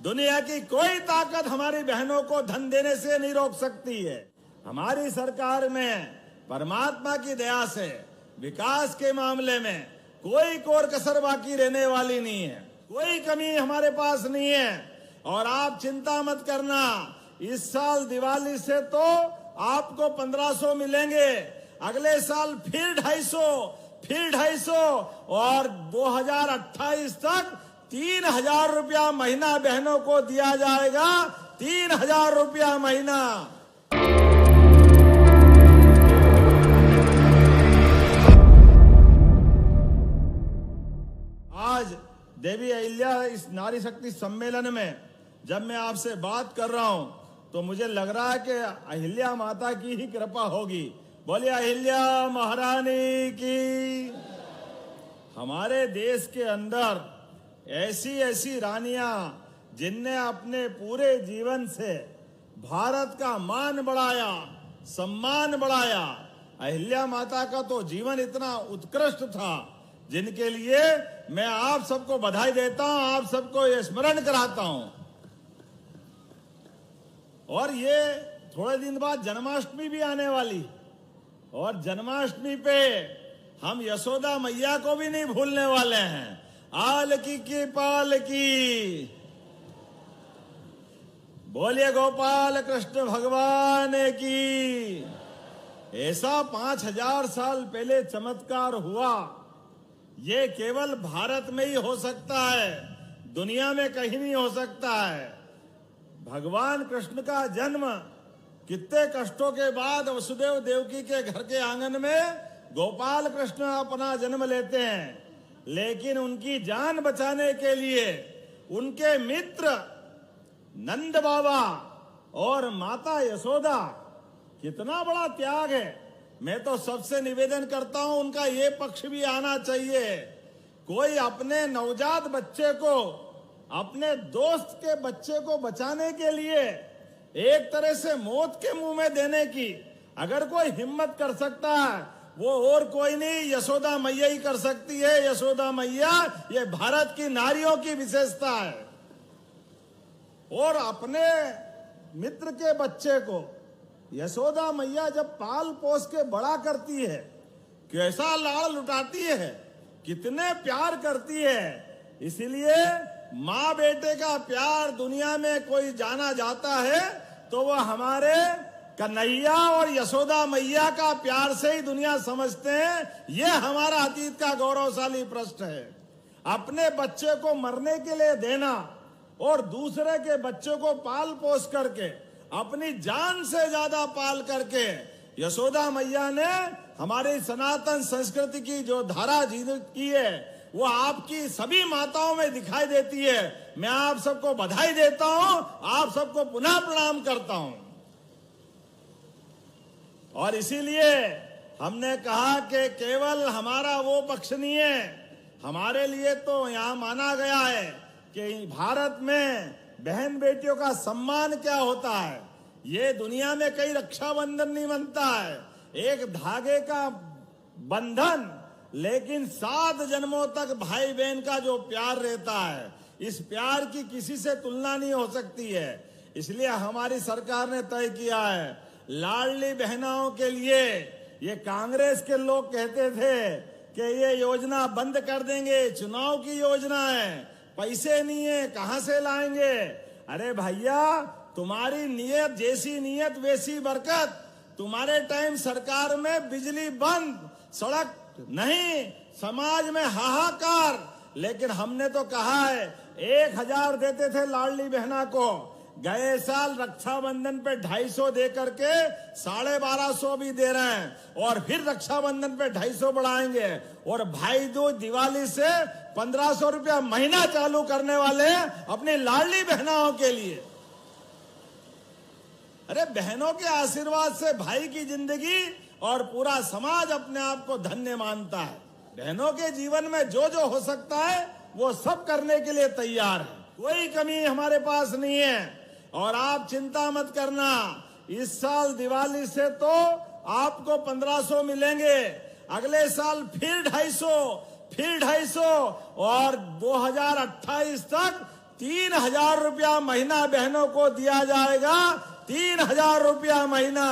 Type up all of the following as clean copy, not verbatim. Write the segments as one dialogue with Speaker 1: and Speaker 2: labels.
Speaker 1: दुनिया की कोई ताकत हमारी बहनों को धन देने से नहीं रोक सकती है। हमारी सरकार में परमात्मा की दया से विकास के मामले में कोई कोर कसर बाकी रहने वाली नहीं है, कोई कमी हमारे पास नहीं है। और आप चिंता मत करना, इस साल दिवाली से तो आपको 1500 मिलेंगे, अगले साल फिर 250, फिर 250 और 2028 तक 3000 रुपया महीना बहनों को दिया जाएगा। 3000 रुपया महीना। आज देवी अहिल्या इस नारी शक्ति सम्मेलन में जब मैं आपसे बात कर रहा हूं तो मुझे लग रहा है कि अहिल्या माता की ही कृपा होगी। बोलिए अहिल्या महारानी की। हमारे देश के अंदर ऐसी ऐसी रानियां जिनने अपने पूरे जीवन से भारत का मान बढ़ाया, सम्मान बढ़ाया। अहिल्या माता का तो जीवन इतना उत्कृष्ट था जिनके लिए मैं आप सबको बधाई देता हूं, आप सबको ये स्मरण कराता हूं। और ये थोड़े दिन बाद जन्माष्टमी भी आने वाली, और जन्माष्टमी पे हम यशोदा मैया को भी नहीं भूलने वाले हैं। आल की पाल की। बोलिए गोपाल कृष्ण भगवान की। ऐसा 5000 साल पहले चमत्कार हुआ, ये केवल भारत में ही हो सकता है, दुनिया में कहीं नहीं हो सकता है। भगवान कृष्ण का जन्म कितने कष्टों के बाद वसुदेव देवकी के घर के आंगन में गोपाल कृष्ण अपना जन्म लेते हैं, लेकिन उनकी जान बचाने के लिए उनके मित्र नंद बाबा और माता यशोदा, कितना बड़ा त्याग है। मैं तो सबसे निवेदन करता हूं उनका ये पक्ष भी आना चाहिए। कोई अपने नवजात बच्चे को, अपने दोस्त के बच्चे को बचाने के लिए एक तरह से मौत के मुंह में देने की अगर कोई हिम्मत कर सकता है, वो और कोई नहीं, यशोदा मैया ही कर सकती है। यशोदा मैया ये भारत की नारियों की विशेषता है। और अपने मित्र के बच्चे को यशोदा मैया जब पाल पोस के बड़ा करती है, कैसा लाड़ लुटाती है, कितने प्यार करती है। इसलिए माँ बेटे का प्यार दुनिया में कोई जाना जाता है तो वो हमारे कन्हैया और यशोदा मैया का प्यार से ही दुनिया समझते हैं। ये हमारा अतीत का गौरवशाली प्रश्न है। अपने बच्चे को मरने के लिए देना और दूसरे के बच्चों को पाल पोस करके, अपनी जान से ज्यादा पाल करके यशोदा मैया ने हमारी सनातन संस्कृति की जो धारा जीवित की है वो आपकी सभी माताओं में दिखाई देती है। मैं आप सबको बधाई देता हूं, आप सबको पुनः प्रणाम करता हूं। और इसीलिए हमने कहा कि केवल हमारा वो पक्ष नहीं है, हमारे लिए तो यहां माना गया है कि भारत में बहन बेटियों का सम्मान क्या होता है। ये दुनिया में कई रक्षाबंधन नहीं बनता है, एक धागे का बंधन, लेकिन 7 जन्मों तक भाई बहन का जो प्यार रहता है, इस प्यार की किसी से तुलना नहीं हो सकती है। इसलिए हमारी सरकार ने तय किया है, लाडली बहनाओं के लिए, ये कांग्रेस के लोग कहते थे कि ये योजना बंद कर देंगे, चुनाव की योजना है, पैसे नहीं है, कहां से लाएंगे। अरे भैया, तुम्हारी नियत जैसी नियत वैसी बरकत। तुम्हारे टाइम सरकार में बिजली बंद, सड़क नहीं, समाज में हाहाकार, लेकिन हमने तो कहा है 1000 देते थे लाडली बहना को, गए साल रक्षाबंधन पे 250 दे करके 1250 भी दे रहे हैं, और फिर रक्षाबंधन पे 250 बढ़ाएंगे, और भाई दूज दिवाली से 1500 रुपया महीना चालू करने वाले हैं अपनी लाडली बहनाओं के लिए। अरे बहनों के आशीर्वाद से भाई की जिंदगी और पूरा समाज अपने आप को धन्य मानता है। बहनों के जीवन में जो जो हो सकता है वो सब करने के लिए तैयार है, कोई कमी हमारे पास नहीं है। और आप चिंता मत करना, इस साल दिवाली से तो आपको 1500 मिलेंगे, अगले साल फिर 250, फिर 250 और 2028 तक 3,000 रुपया महीना बहनों को दिया जाएगा। 3,000 रुपया महीना।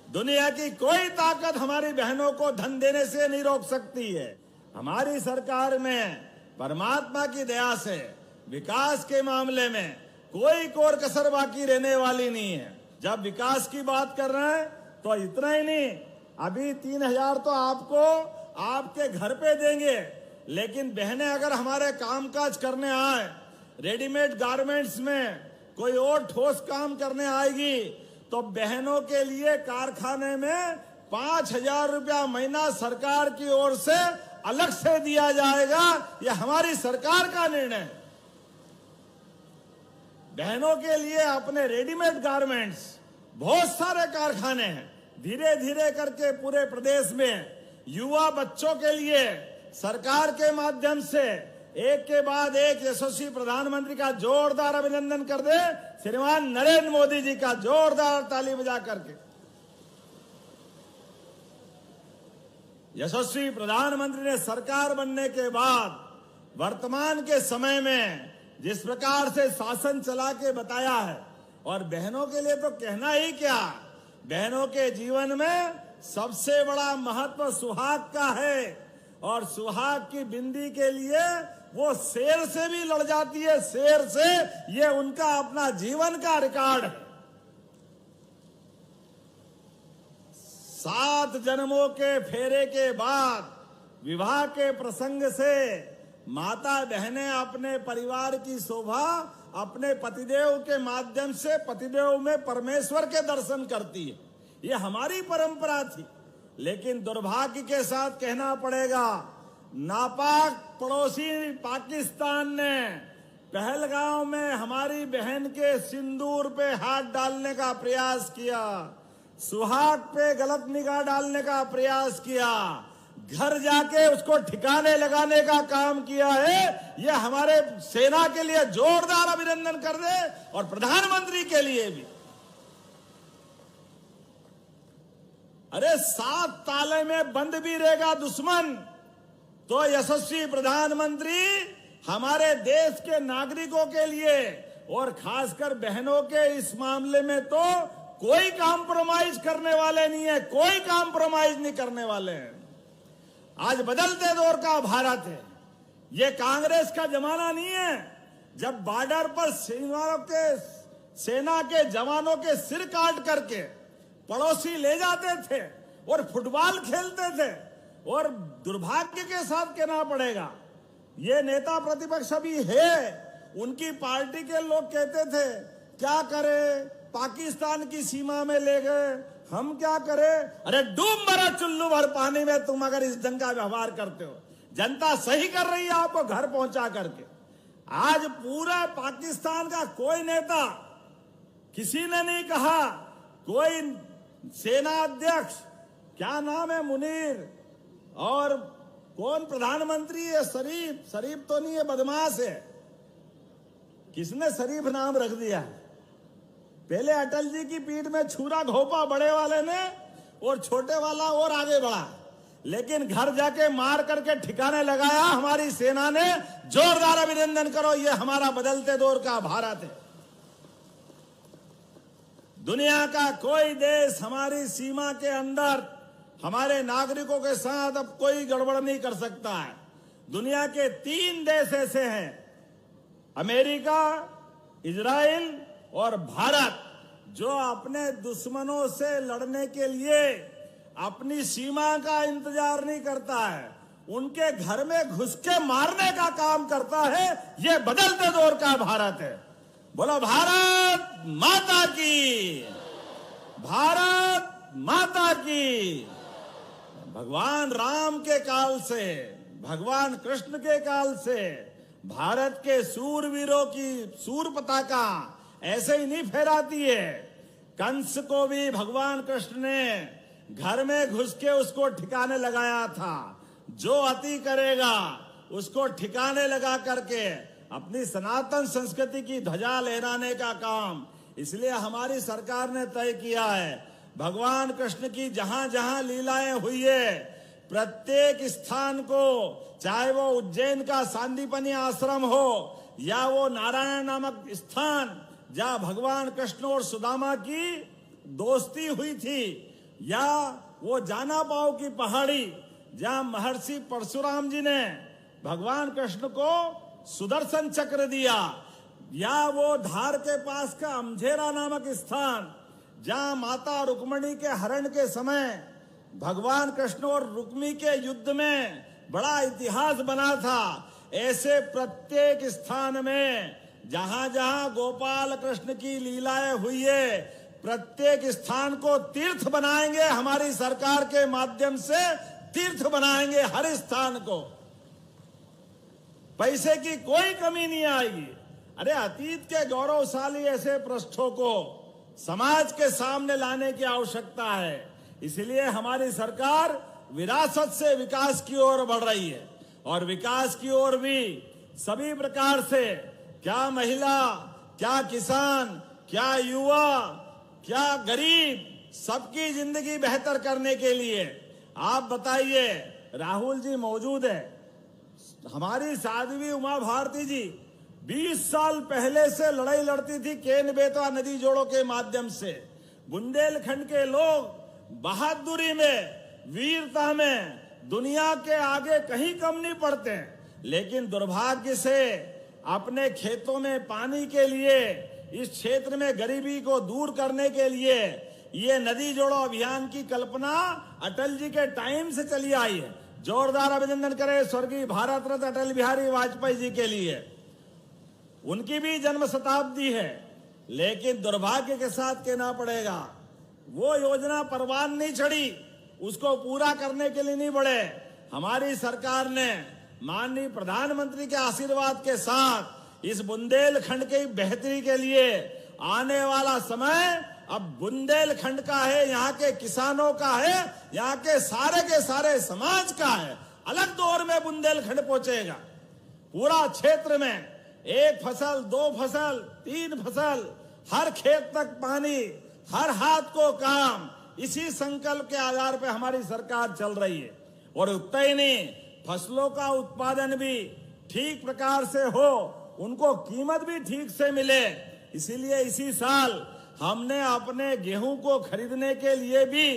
Speaker 1: दुनिया की कोई ताकत हमारी बहनों को धन देने से नहीं रोक सकती है। हमारी सरकार में परमात्मा की दया से विकास के मामले में कोई कोर कसर बाकी रहने वाली नहीं है। जब विकास की बात कर रहे हैं तो इतना ही नहीं, अभी 3,000 तो आपको आपके घर पे देंगे, लेकिन बहनें अगर हमारे कामकाज करने आए, रेडीमेड गारमेंट्स में कोई और ठोस काम करने आएगी, तो बहनों के लिए कारखाने में 5,000 रुपया महीना सरकार की ओर से अलग से दिया जाएगा। यह हमारी सरकार का निर्णय है। बहनों के लिए अपने रेडीमेड गारमेंट्स बहुत सारे कारखाने हैं। धीरे धीरे करके पूरे प्रदेश में युवा बच्चों के लिए सरकार के माध्यम से एक के बाद एक यशस्वी प्रधानमंत्री का जोरदार अभिनंदन कर दे श्रीमान नरेंद्र मोदी जी का, जोरदार ताली बजा करके। यशस्वी प्रधानमंत्री ने सरकार बनने के बाद वर्तमान के समय में जिस प्रकार से शासन चला के बताया है, और बहनों के लिए तो कहना ही क्या, बहनों के जीवन में सबसे बड़ा महत्व सुहाग का है, और सुहाग की बिंदी के लिए वो शेर से भी लड़ जाती है, शेर से। ये उनका अपना जीवन का रिकॉर्ड है। 7 जन्मों के फेरे के बाद विवाह के प्रसंग से माता बहनें अपने परिवार की शोभा अपने पतिदेव के माध्यम से पतिदेव में परमेश्वर के दर्शन करती है। ये हमारी परंपरा थी, लेकिन दुर्भाग्य के साथ कहना पड़ेगा, नापाक पड़ोसी पाकिस्तान ने पहलगांव में हमारी बहन के सिंदूर पे हाथ डालने का प्रयास किया, सुहाग पे गलत निगाह डालने का प्रयास किया, घर जाके उसको ठिकाने लगाने का काम किया है। यह हमारे सेना के लिए जोरदार अभिनंदन कर दे, और प्रधानमंत्री के लिए भी। अरे 7 ताले में बंद भी रहेगा दुश्मन, तो यशस्वी प्रधानमंत्री हमारे देश के नागरिकों के लिए और खासकर बहनों के इस मामले में तो कोई कॉम्प्रोमाइज करने वाले नहीं है, कोई कॉम्प्रोमाइज नहीं करने वाले हैं। आज बदलते दौर का भारत है। ये कांग्रेस का जमाना नहीं है जब बॉर्डर पर सेना के जवानों के सिर काट करके पड़ोसी ले जाते थे और फुटबॉल खेलते थे। और दुर्भाग्य के साथ कहना पड़ेगा, ये नेता प्रतिपक्ष अभी है, उनकी पार्टी के लोग कहते थे क्या करें, पाकिस्तान की सीमा में ले गए, हम क्या करें। अरे डूब मरा चुल्लू भर पानी में तुम अगर इस ढंग का व्यवहार करते हो। जनता सही कर रही है आपको घर पहुंचा करके। आज पूरा पाकिस्तान का कोई नेता, किसी ने नहीं कहा, कोई सेना अध्यक्ष, क्या नाम है, मुनीर, और कौन प्रधानमंत्री है, शरीफ तो नहीं है, बदमाश है। किसने शरीफ नाम रख दिया है? पहले अटल जी की पीठ में छुरा घोपा बड़े वाले ने, और छोटे वाला और आगे बढ़ा, लेकिन घर जाके मार करके ठिकाने लगाया हमारी सेना ने। जोरदार अभिनंदन करो, ये हमारा बदलते दौर का भारत है। दुनिया का कोई देश हमारी सीमा के अंदर हमारे नागरिकों के साथ अब कोई गड़बड़ नहीं कर सकता है। दुनिया के 3 देश ऐसे हैं, अमेरिका, इजराइल और भारत, जो अपने दुश्मनों से लड़ने के लिए अपनी सीमा का इंतजार नहीं करता है, उनके घर में घुस के मारने का काम करता है। ये बदलते दौर का भारत है। बोलो भारत माता की, भारत माता की। भगवान राम के काल से, भगवान कृष्ण के काल से भारत के सूरवीरों की सूर पताका ऐसे ही नहीं फहराती है। कंस को भी भगवान कृष्ण ने घर में घुस के उसको ठिकाने लगाया था। जो अति करेगा उसको ठिकाने लगा करके अपनी सनातन संस्कृति की ध्वजा लहराने का काम, इसलिए हमारी सरकार ने तय किया है, भगवान कृष्ण की जहां जहां लीलाएं हुई है, प्रत्येक स्थान को, चाहे वो उज्जैन का सांदीपनी आश्रम हो, या वो नारायण नामक स्थान जहां भगवान कृष्ण और सुदामा की दोस्ती हुई थी, या वो जाना पाओ की पहाड़ी जहां महर्षि परशुराम जी ने भगवान कृष्ण को सुदर्शन चक्र दिया, या वो धार के पास का अमझेरा नामक स्थान जहां माता रुक्मिणी के हरण के समय भगवान कृष्ण और रुक्मी के युद्ध में बड़ा इतिहास बना था, ऐसे प्रत्येक स्थान में जहां जहां गोपाल कृष्ण की लीलाएं हुई है, प्रत्येक स्थान को तीर्थ बनाएंगे। हमारी सरकार के माध्यम से तीर्थ बनाएंगे हर स्थान को, पैसे की कोई कमी नहीं आएगी। अरे अतीत के गौरवशाली ऐसे पृष्ठों को समाज के सामने लाने की आवश्यकता है। इसलिए हमारी सरकार विरासत से विकास की ओर बढ़ रही है, और विकास की ओर भी सभी प्रकार से, क्या महिला, क्या किसान, क्या युवा, क्या गरीब, सबकी जिंदगी बेहतर करने के लिए। आप बताइए, राहुल जी मौजूद है, हमारी साध्वी उमा भारती जी 20 साल पहले से लड़ाई लड़ती थी केन बेतवा नदी जोड़ों के माध्यम से। बुंदेलखंड के लोग बहादुरी में, वीरता में दुनिया के आगे कहीं कम नहीं पड़ते, लेकिन दुर्भाग्य से अपने खेतों में पानी के लिए, इस क्षेत्र में गरीबी को दूर करने के लिए ये नदी जोड़ो अभियान की कल्पना अटल जी के टाइम से चली आई है। जोरदार अभिनंदन करें स्वर्गीय भारत रत्न अटल बिहारी वाजपेयी जी के लिए। उनकी भी जन्म शताब्दी है, लेकिन दुर्भाग्य के साथ कहना पड़ेगा वो योजना परवान नहीं चढ़ी, उसको पूरा करने के लिए नहीं बढ़े। हमारी सरकार ने माननीय प्रधानमंत्री के आशीर्वाद के साथ इस बुंदेलखंड की बेहतरी के लिए आने वाला समय अब बुंदेलखंड का है, यहाँ के किसानों का है, यहाँ के सारे समाज का है। अलग दौर में बुंदेलखंड पहुंचेगा। पूरा क्षेत्र में 1 फसल, 2 फसल, 3 फसल, हर खेत तक पानी, हर हाथ को काम, इसी संकल्प के आधार पर हमारी सरकार चल रही है। और उतना ही नहीं, फसलों का उत्पादन भी ठीक प्रकार से हो, उनको कीमत भी ठीक से मिले। इसीलिए इसी साल हमने अपने गेहूं को खरीदने के लिए भी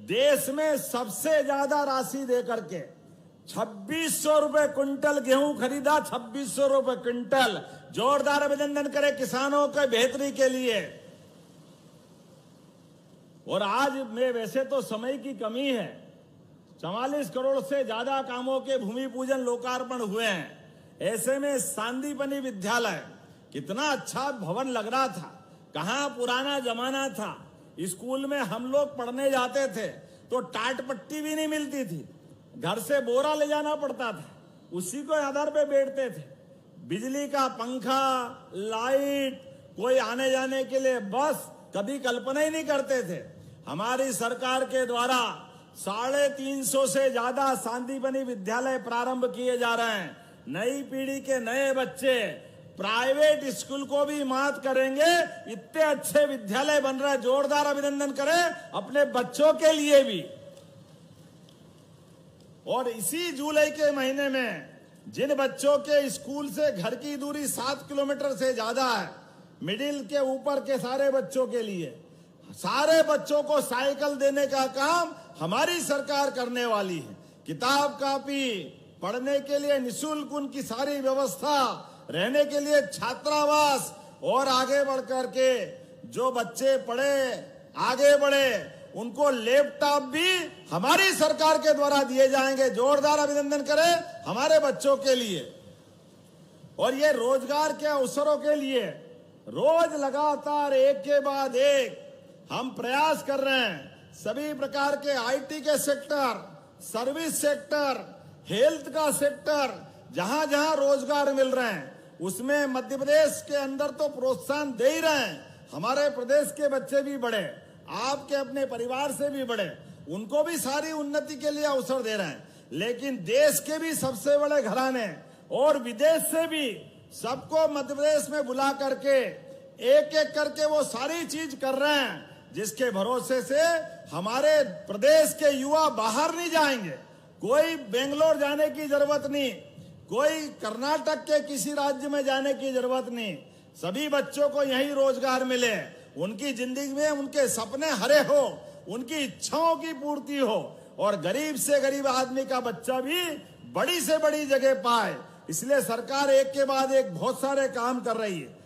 Speaker 1: देश में सबसे ज्यादा राशि देकर के 2600 रुपए क्विंटल गेहूं खरीदा। 2600 रुपए क्विंटल। जोरदार अभिनंदन करें किसानों के बेहतरी के लिए। और आज में वैसे तो समय की कमी है, 44 करोड़ से ज्यादा कामों के भूमि पूजन लोकार्पण हुए हैं। ऐसे में सांदीपनी विद्यालय कितना अच्छा भवन लग रहा था, कहाँ पुराना जमाना था। स्कूल में हम लोग पढ़ने जाते थे तो टाट पट्टी भी नहीं मिलती थी, घर से बोरा ले जाना पड़ता था, उसी को आधार पे बैठते थे। बिजली का पंखा, लाइट, कोई आने जाने के लिए बस कभी कल्पना ही नहीं करते थे। हमारी सरकार के द्वारा 350 से ज्यादा सांदीपनी विद्यालय प्रारंभ किए जा रहे हैं। नई पीढ़ी के नए बच्चे प्राइवेट स्कूल को भी मात करेंगे, इतने अच्छे विद्यालय बन रहे हैं। जोरदार अभिनंदन करें अपने बच्चों के लिए भी। और इसी जुलाई के महीने में जिन बच्चों के स्कूल से घर की दूरी 7 किलोमीटर से ज्यादा है, मिडिल के ऊपर के सारे बच्चों के लिए, सारे बच्चों को साइकिल देने का काम हमारी सरकार करने वाली है। किताब कापी, पढ़ने के लिए निःशुल्क उनकी सारी व्यवस्था, रहने के लिए छात्रावास, और आगे बढ़कर के जो बच्चे पढ़े आगे बढ़े उनको लैपटॉप भी हमारी सरकार के द्वारा दिए जाएंगे। जोरदार अभिनंदन करें हमारे बच्चों के लिए। और ये रोजगार के अवसरों के लिए रोज लगातार एक के बाद एक हम प्रयास कर रहे हैं। सभी प्रकार के आईटी के सेक्टर, सर्विस सेक्टर, हेल्थ का सेक्टर, जहां जहां रोजगार मिल रहे हैं उसमें मध्य प्रदेश के अंदर तो प्रोत्साहन दे ही रहे हैं। हमारे प्रदेश के बच्चे भी बढ़े, आपके अपने परिवार से भी बढ़े, उनको भी सारी उन्नति के लिए अवसर दे रहे हैं। लेकिन देश के भी सबसे बड़े घराने और विदेश से भी सबको मध्य प्रदेश में बुला करके एक एक करके वो सारी चीज कर रहे हैं, जिसके भरोसे से हमारे प्रदेश के युवा बाहर नहीं जाएंगे। कोई बेंगलोर जाने की जरूरत नहीं, कोई कर्नाटक के किसी राज्य में जाने की जरूरत नहीं। सभी बच्चों को यही रोजगार मिले, उनकी जिंदगी में उनके सपने हरे हो, उनकी इच्छाओं की पूर्ति हो और गरीब से गरीब आदमी का बच्चा भी बड़ी से बड़ी जगह पाए। इसलिए सरकार एक के बाद एक बहुत सारे काम कर रही है।